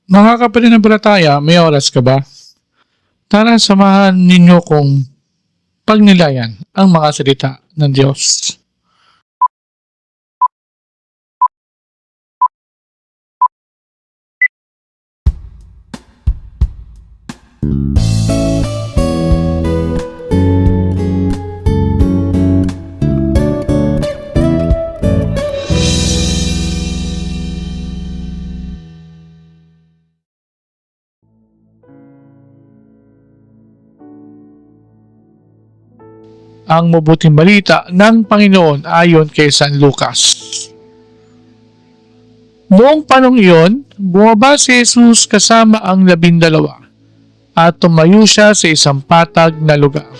Mga kapanampalataya, may oras ka ba? Tara samahan ninyo kong pagnilayan ang mga salita ng Diyos. Ang mabuting balita ng Panginoon ayon kay San Lucas. Noong panong iyon, bumaba si Jesus kasama ang 12 at tumayo siya sa isang patag na lugar.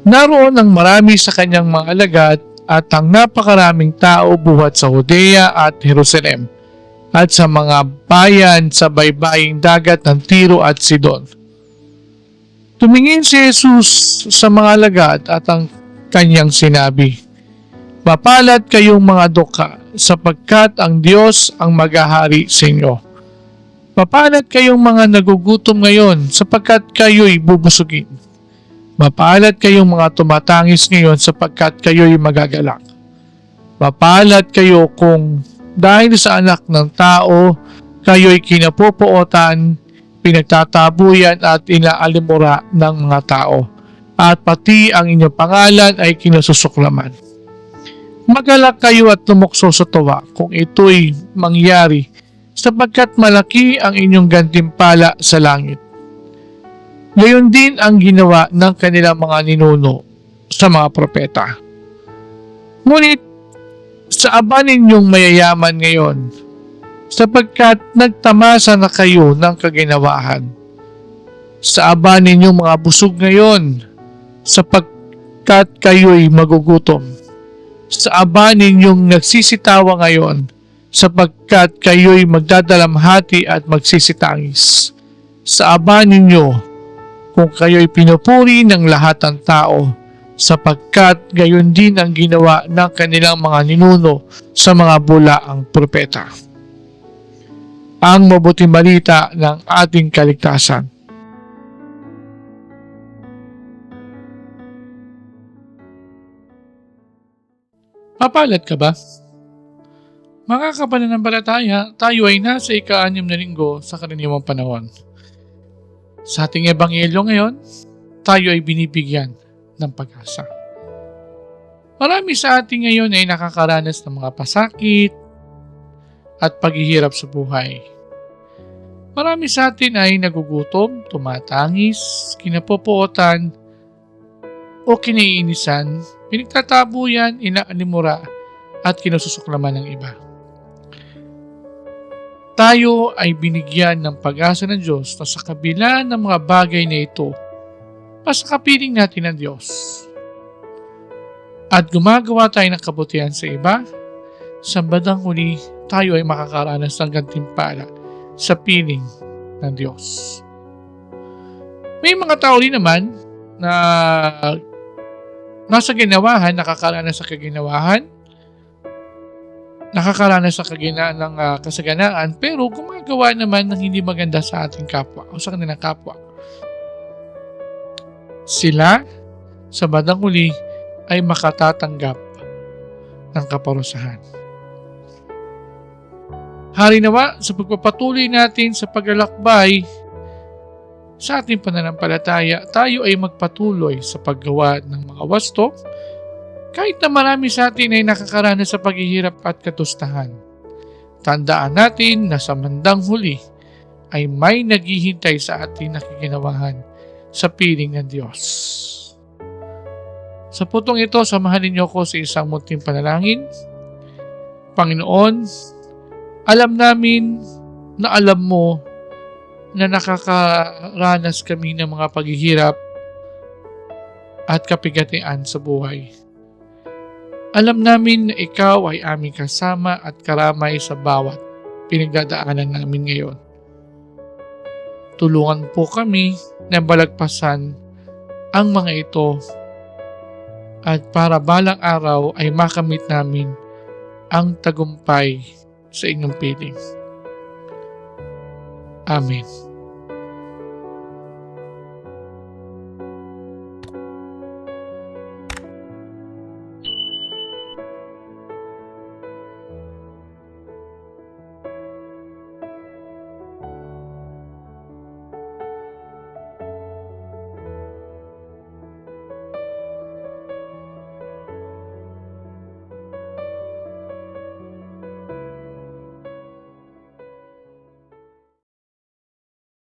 Naroon ang marami sa kanyang mga alagad at ang napakaraming tao buhat sa Judea at Jerusalem at sa mga bayan sa baybaying dagat ng Tiro at Sidon. Tumingin si Jesus sa mga alagad at ang kanyang sinabi, "Mapalad kayong mga dukha, sapagkat ang Diyos ang maghahari sa inyo. Mapalad kayong mga nagugutom ngayon, sapagkat kayo'y bubusugin. Mapalad kayong mga tumatangis ngayon, sapagkat kayo'y magagalak. Mapalad kayo kung dahil sa anak ng tao, kayo'y kinapupuotan, pinagtatabuyan at inaalimura ng mga tao, at pati ang inyong pangalan ay kinasusuklaman. Magalak kayo at lumukso sa tuwa kung ito'y mangyari, sapagkat malaki ang inyong gantimpala sa langit. Gayon din ang ginawa ng kanilang mga ninuno sa mga propeta. Ngunit sa aba ninyong mayayaman ngayon, sapagkat nagtamasa na kayo ng kaginawahan. Sa aba ninyong mga busog ngayon, sapagkat kayo'y magugutom. Sa aba ninyong nagsisitawa ngayon, sapagkat kayo'y magdadalamhati at magsisitangis. Sa aba ninyo, kung kayo'y pinupuri ng lahat ng tao, sapagkat gayon din ang ginawa ng kanilang mga ninuno sa mga bulaang propeta." Ang mabuting balita ng ating kaligtasan. Mapalad ka ba? Mga kapanampalataya, tayo ay nasa ika-6 na linggo sa karaniwang panahon. Sa ating ebanghelyo ngayon, tayo ay binibigyan ng pag-asa. Marami sa ating ngayon ay nakakaranas ng mga pasakit at paghihirap sa buhay. Marami sa atin ay nagugutom, tumatangis, kinapupuotan, o kiniinisan, pinagtatabuyan, inaalimura, at kinususuklaman ng iba. Tayo ay binigyan ng pag-asa ng Diyos na sa kabila ng mga bagay na ito, pasakapiling natin ang Diyos. At gumagawa tayo ng kabutihan sa iba, sa bandang huli, tayo ay makakaranas ng gantimpala sa piling ng Diyos. May mga tao rin naman na nasa ginawahan, nakakaranas sa kaginawahan, nakakaranas sa ng kasaganaan, pero gumagawa naman ng hindi maganda sa ating kapwa o sa kanilang kapwa. Sila, sa bandang huli, ay makatatanggap ng kaparusahan. Hari nawa sa pagpapatuloy natin sa paglalakbay sa ating pananampalataya, tayo ay magpatuloy sa paggawa ng mga wasto, kahit na marami sa atin ay nakakaranas sa paghihirap at katustahan. Tandaan natin na sa bandang huli ay may naghihintay sa ating nakikinawahan sa piling ng Diyos. Sa putong ito, samahan ninyo ko sa isang munting panalangin. Panginoon, alam namin na alam mo na nakakaranas kami ng mga paghihirap at kapigatian sa buhay. Alam namin na ikaw ay aming kasama at karamay sa bawat pinagdadaanan namin ngayon. Tulungan po kami na balagpasan ang mga ito at para balang araw ay makamit namin ang tagumpay sa inyong piling. Amen.